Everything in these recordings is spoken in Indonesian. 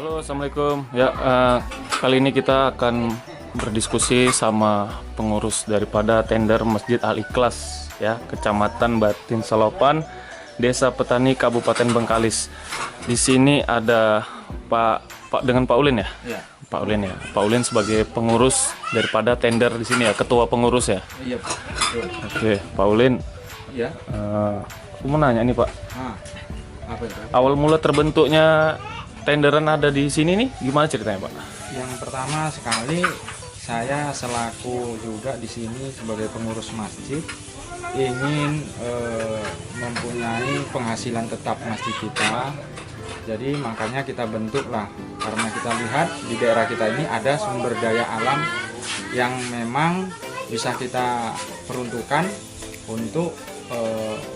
Halo, assalamualaikum. Ya, kali ini kita akan berdiskusi sama pengurus daripada tender Masjid Al-Ikhlas, ya, Kecamatan Batin Selopan, Desa Petani, Kabupaten Bengkalis. Di sini ada Pak dengan Pak Ulin ya? Iya. Pak Ulin ya. Pak Ulin sebagai pengurus daripada tender di sini ya, ketua pengurus ya. Iya, Pak. Betul. Oke, Pak Ulin. Iya. Aku mau nanya nih Pak. Apa itu? Awal mula terbentuknya tenderan ada di sini nih, gimana ceritanya Pak? Yang pertama sekali saya selaku juga di sini sebagai pengurus masjid ingin mempunyai penghasilan tetap masjid kita. Jadi makanya kita bentuklah, karena kita lihat di daerah kita ini ada sumber daya alam yang memang bisa kita peruntukkan untuk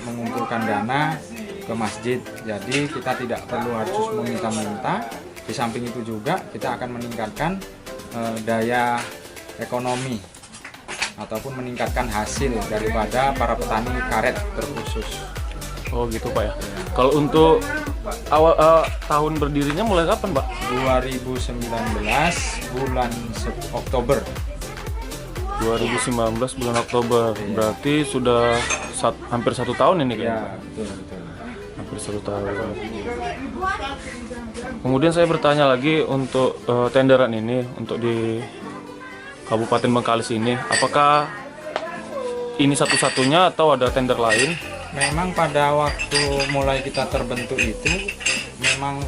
mengumpulkan dana ke masjid. Jadi kita tidak perlu harus meminta-minta. Di samping itu juga kita akan meningkatkan daya ekonomi ataupun meningkatkan hasil daripada para petani karet terkhusus. Oh gitu Pak ya. Kalau untuk awal tahun berdirinya mulai kapan Pak? 2019 bulan Oktober. 2019 bulan Oktober. Iya. Berarti sudah hampir 1 tahun ini kan? Ya, betul. Hampir 1 tahun. Kemudian saya bertanya lagi untuk tenderan ini untuk di Kabupaten Bengkalis ini, apakah ini satu-satunya atau ada tender lain? Memang pada waktu mulai kita terbentuk itu memang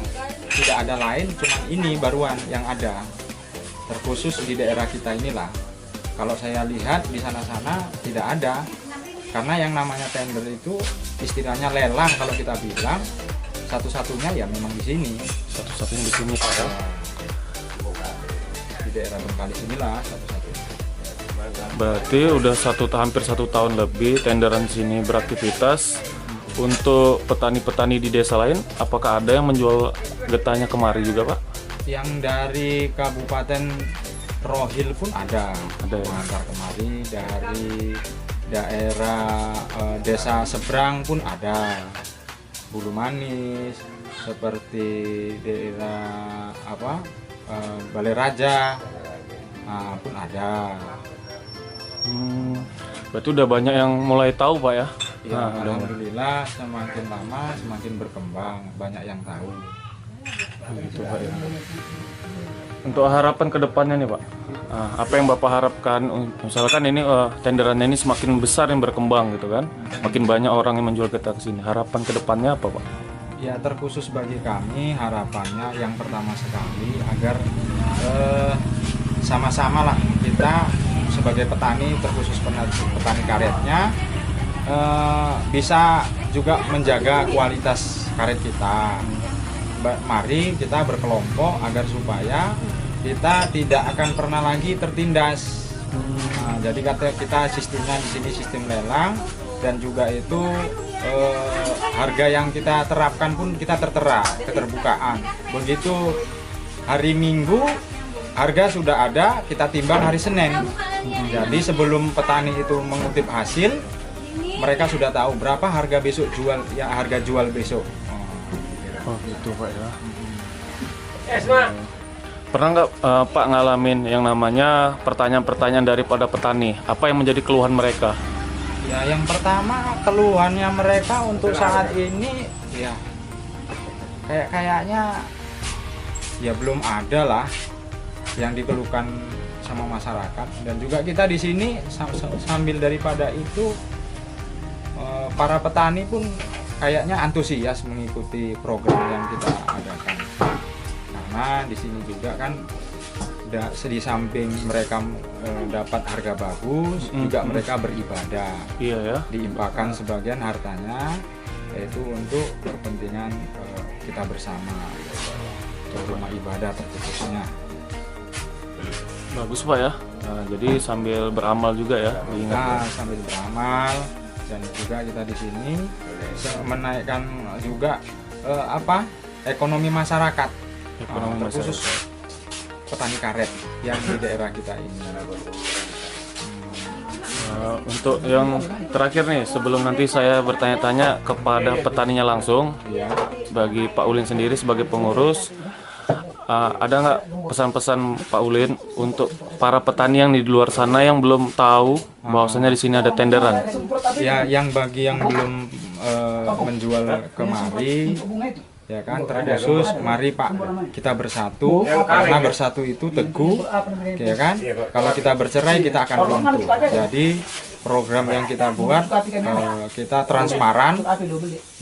tidak ada lain, cuma ini baruan yang ada terkhusus di daerah kita inilah. Kalau saya lihat di sana-sana tidak ada, karena yang namanya tender itu istilahnya lelang kalau kita bilang, satu-satunya ya memang di sini. Satu-satunya di sini Pak ya. Di daerah Bengkalis inilah satu-satunya. Berarti udah hampir 1 tahun lebih tenderan sini beraktivitas. Untuk petani-petani di desa lain, apakah ada yang menjual getahnya kemari juga Pak? Yang dari Kabupaten Rohil pun ada ya? Mengantar kemari, dari daerah desa seberang pun ada, Bulu Manis, seperti daerah Balai Raja pun ada. Berarti udah banyak yang mulai tahu Pak ya? Ya, alhamdulillah semakin lama semakin berkembang, banyak yang tahu. Gitu, Pak, ya. Untuk harapan kedepannya nih Pak, apa yang Bapak harapkan? Misalkan ini tenderannya ini semakin besar yang berkembang gitu kan, makin banyak orang yang menjual getah ke sini. Harapan kedepannya apa Pak? Ya, terkhusus bagi kami harapannya yang pertama sekali agar sama-sama lah kita sebagai petani, terkhusus petani karetnya, bisa juga menjaga kualitas karet kita. Mari kita berkelompok agar supaya kita tidak akan pernah lagi tertindas. Jadi kita sistemnya di sini sistem lelang, dan juga itu harga yang kita terapkan pun kita tertera keterbukaan. Begitu hari Minggu harga sudah ada, kita timbang hari Senin. Jadi sebelum petani itu mengutip hasil, mereka sudah tahu berapa harga besok jual, ya harga jual besok. Oh gitu Pak ya. Pernah nggak Pak ngalamin yang namanya pertanyaan-pertanyaan daripada petani? Apa yang menjadi keluhan mereka? Ya, yang pertama keluhannya mereka untuk saat ini ya kayaknya ya belum ada lah yang dikeluhkan sama masyarakat. Dan juga kita di sini sambil daripada itu para petani pun kayaknya antusias mengikuti program yang kita adakan. Karena di sini juga kan di samping mereka dapat harga bagus, juga mereka beribadah. Iya ya. Diimpakkan sebagian hartanya yaitu untuk kepentingan kita bersama, rumah ibadah terkhususnya. Bagus Pak ya. Jadi sambil beramal juga ya. Nah, sambil beramal, dan juga kita di sini menaikkan juga ekonomi masyarakat, terkhusus petani karet yang di daerah kita ini. Untuk yang terakhir nih, sebelum nanti saya bertanya-tanya kepada petaninya langsung, Ya. bagi Pak Ulin sendiri sebagai pengurus, ada nggak pesan-pesan Pak Ulin untuk para petani yang di luar sana yang belum tahu bahwasanya di sini ada tenderan? Ya, yang bagi yang belum menjual kemari, ya kan, terkhusus mari Pak kita bersatu, karena bersatu itu teguh, ya kan. Kalau kita bercerai kita akan runtuh. Jadi program yang kita buat kita transparan,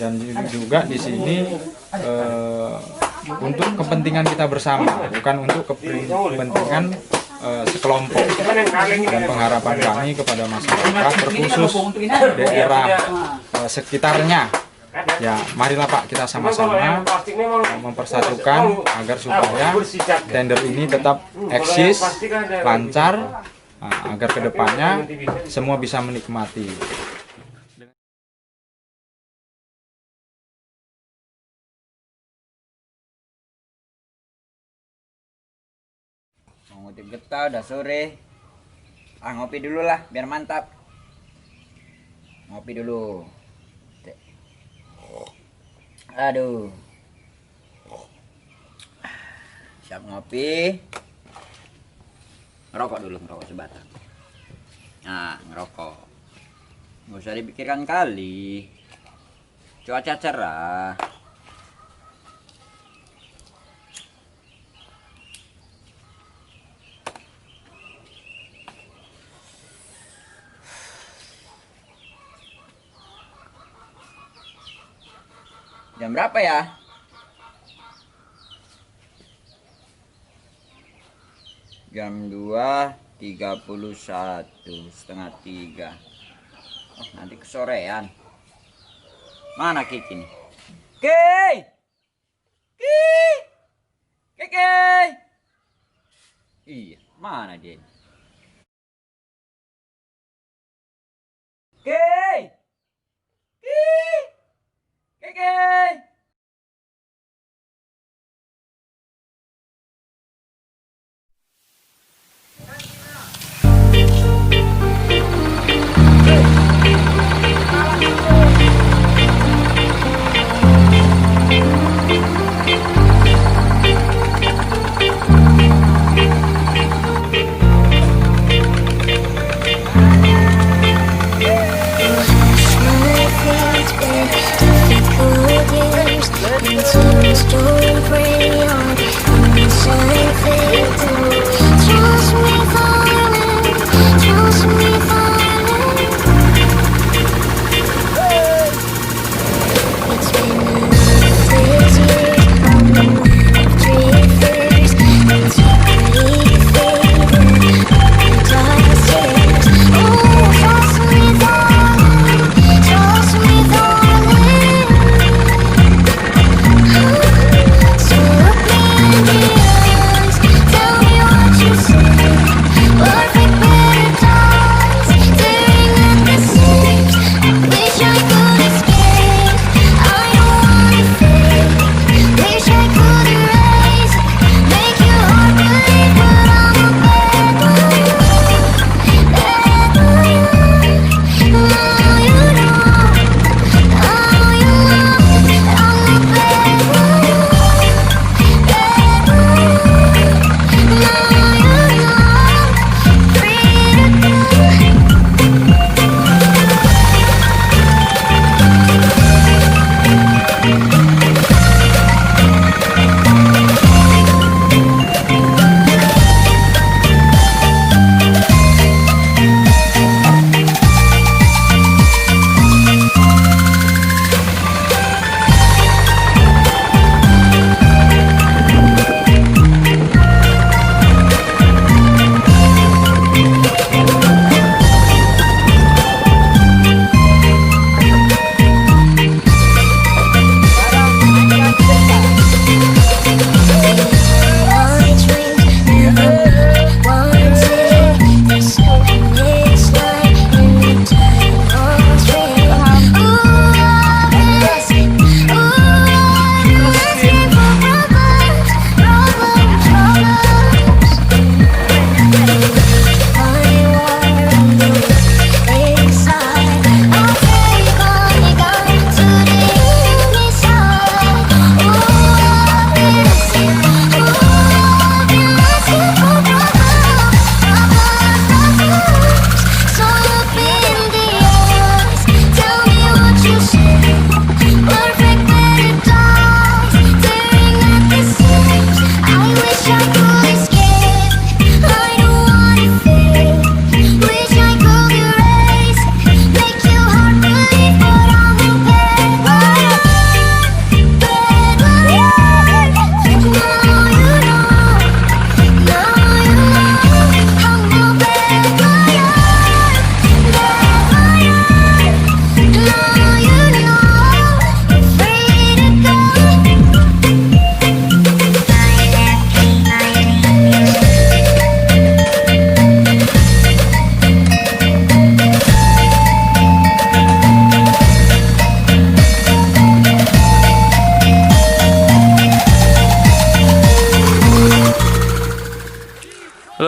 dan juga di sini untuk kepentingan kita bersama, bukan untuk kepentingan sekelompok. Dan pengharapan kami kepada masyarakat, terkhusus daerah sekitarnya, ya marilah Pak kita sama-sama mempersatukan agar supaya tender ini tetap eksis, lancar, agar kedepannya semua bisa menikmati. Mau ngutip getah udah sore. Ngopi dulu lah biar mantap. Ngopi dulu. Aduh. Siap ngopi. Ngerokok dulu, ngerokok sebatang. Nah, ngerokok. Nggak usah dipikirkan kali. Cuaca cerah. Jam berapa ya? Jam 2.31, setengah 3. Oh, nanti kesorean. Mana Kiki nih? Kiki! Kiki! Iya, mana dia? Kiki! Kiki! My feet, baby, if you could, yeah.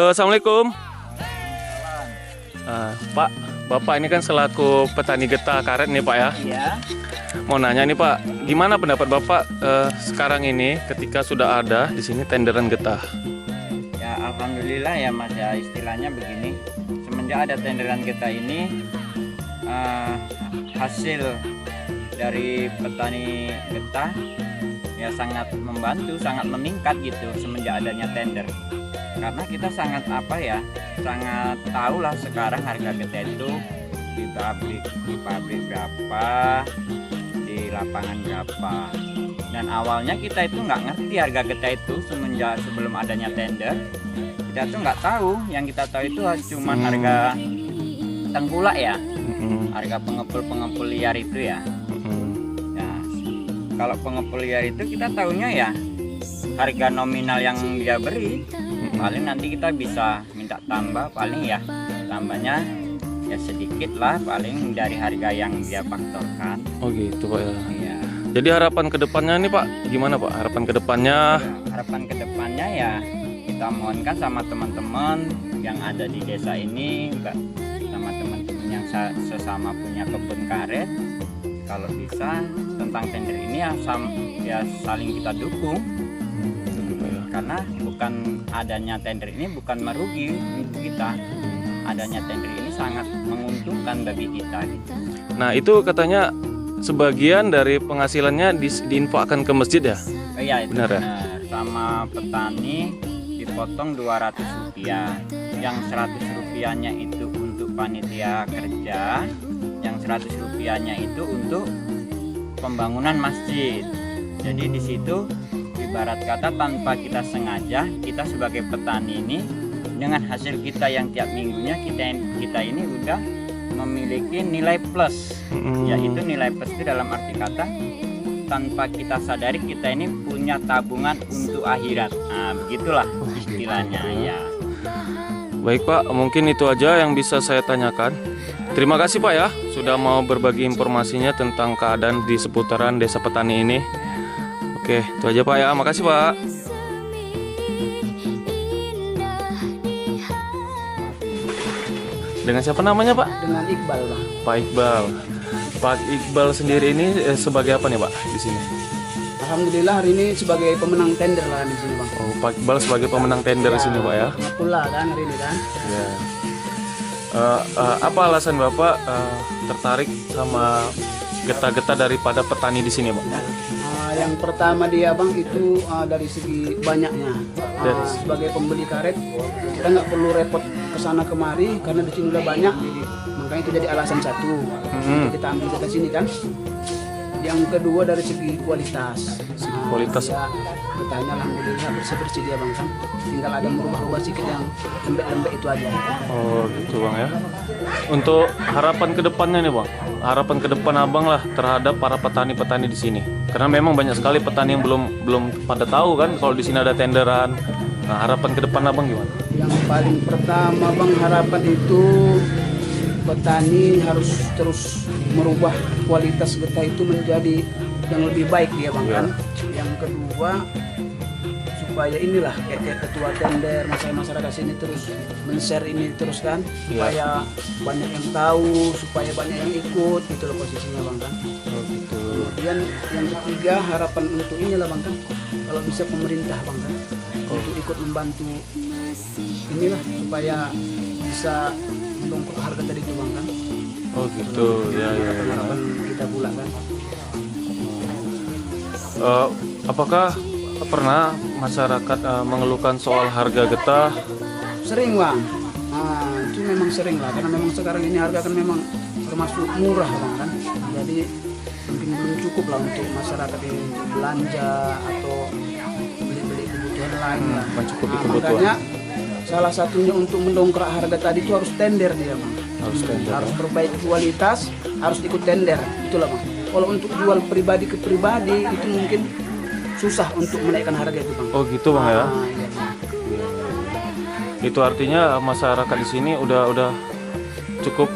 Halo, assalamualaikum. Pak, Bapak ini kan selaku petani getah karet nih Pak ya. Iya. Mau nanya nih Pak, gimana pendapat Bapak sekarang ini ketika sudah ada di sini tenderan getah? Ya alhamdulillah ya Mas ya, istilahnya begini. Semenjak ada tenderan getah ini hasil dari petani getah ya sangat membantu, sangat meningkat gitu semenjak adanya tender. Karena kita sangat sangat tahu lah sekarang harga getah itu di pabrik berapa, di lapangan berapa. Dan awalnya kita itu nggak ngerti harga getah itu semenjak sebelum adanya tender. Kita tuh nggak tahu, yang kita tahu itu cuma harga tengkulak ya, harga pengepul liar itu ya. Ya, kalau pengepul liar itu kita tahunya ya harga nominal yang dia beri. Paling nanti kita bisa minta tambah, paling ya tambahnya ya sedikit lah, paling dari harga yang dia faktorkan. Oh gitu Pak ya. Iya. Jadi harapan kedepannya nih Pak, gimana Pak? Harapan kedepannya? Harapan kedepannya ya kita mohonkan sama teman-teman yang ada di desa ini, sama teman-teman yang sesama punya kebun karet, kalau bisa tentang tender ini ya saling kita dukung. Karena bukan adanya tender ini bukan merugi untuk kita, adanya tender ini sangat menguntungkan bagi kita. Nah itu katanya sebagian dari penghasilannya diinfakkan ke masjid ya? Oh iya itu benar ya? Sama petani dipotong Rp200, yang Rp100-nya itu untuk panitia kerja, yang Rp100-nya itu untuk pembangunan masjid. Jadi di situ ibarat kata tanpa kita sengaja, kita sebagai petani ini dengan hasil kita yang tiap minggunya kita ini udah memiliki nilai plus. Yaitu nilai plus itu dalam arti kata tanpa kita sadari kita ini punya tabungan untuk akhirat. Nah, begitulah istilahnya ya. Baik Pak, mungkin itu aja yang bisa saya tanyakan. Terima kasih Pak ya sudah mau berbagi informasinya tentang keadaan di seputaran desa petani ini. Oke, itu aja Pak ya. Makasih Pak. Dengan siapa namanya Pak? Dengan Iqbal Bang. Pak Iqbal. Pak Iqbal sendiri ini sebagai apa nih Pak di sini? Alhamdulillah hari ini sebagai pemenang tender lah di sini Bang. Oh, Pak Iqbal sebagai pemenang tender di sini Pak ya? Betul lah kan hari ini kan. Ya. Apa alasan Bapak tertarik sama getah-getah daripada petani di sini Pak? Yang pertama dia Bang itu dari segi banyaknya. Sebagai pembeli karet kita nggak perlu repot kesana kemari karena di sini udah banyak. Makanya itu jadi alasan satu untuk kita ambil ke sini kan. Yang kedua dari segi kualitas. Kualitas. Ya, getahnya alhamdulillah bersih-bersih dia Bang kan. Tinggal ada merubah-rubah sedikit yang lembek-lembek itu aja. Oh gitu Bang ya. Untuk harapan kedepannya nih Bang, harapan ke depan Abang lah terhadap para petani-petani di sini. Karena memang banyak sekali petani yang belum pada tahu kan kalau di sini ada tenderan. Nah harapan ke depan Abang gimana? Yang paling pertama Bang harapan itu petani harus terus merubah kualitas getah itu menjadi yang lebih baik dia Bang kan. Yang kedua supaya inilah kayak ketua tender masyarakat sini terus men-share ini terus kan supaya banyak yang tahu, supaya banyak yang ikut gitu loh posisinya Bang kan. Oh gitu. Kemudian yang ketiga harapan untuk inilah Bang kan kalau bisa pemerintah Bang kan untuk ikut membantu inilah supaya bisa mendongkrak harga tadi itu Bang kan. Oh gitu ya. Harapan kita pula kan. Apakah pernah masyarakat mengeluhkan soal harga getah? Sering Bang. Nah, itu memang sering lah karena memang sekarang ini harga kan memang termasuk murah Bang kan. Jadi mungkin belum cukup lah untuk masyarakat ini untuk belanja atau beli-beli kebutuhan lain lah. Mencukupi Nah, kebutuhan. makanya salah satunya untuk mendongkrak harga tadi itu harus tender dia Bang. Harus tender. Harus perbaiki kualitas, harus ikut tender. Itulah Bang. Kalau untuk jual pribadi ke pribadi itu mungkin susah untuk menaikkan harga itu Bang. Oh gitu Bang ya. Iya, Bang. Itu artinya masyarakat di sini udah cukup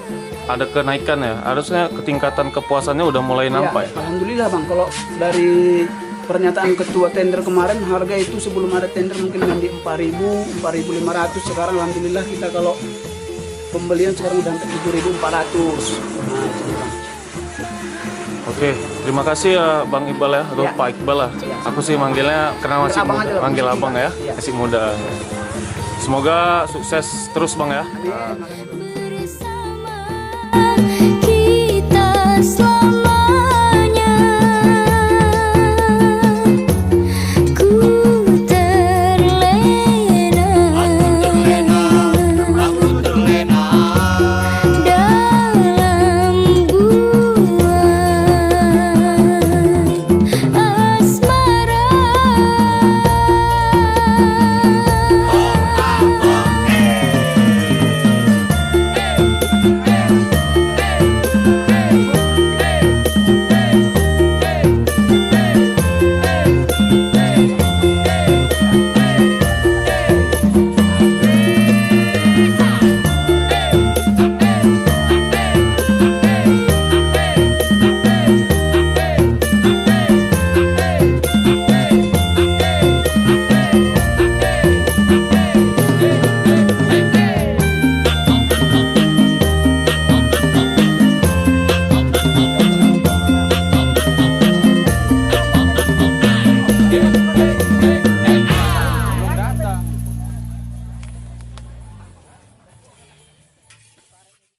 ada kenaikan ya. Harusnya ketingkatan kepuasannya udah mulai nampak ya. Alhamdulillah Bang, kalau dari pernyataan ketua tender kemarin harga itu sebelum ada tender mungkin di 4.000, 4.500. Sekarang alhamdulillah kita kalau pembelian sekarang udah 7.400. Nah, itu, Bang. Oke, terima kasih ya Bang Iqbal ya, atau Ya. Pak Iqbal lah. Aku sih manggilnya karena masih Abang muda, aja lah, manggil Bang. abang ya, Ya. masih muda. Semoga sukses terus Bang ya. Amin. Kita selama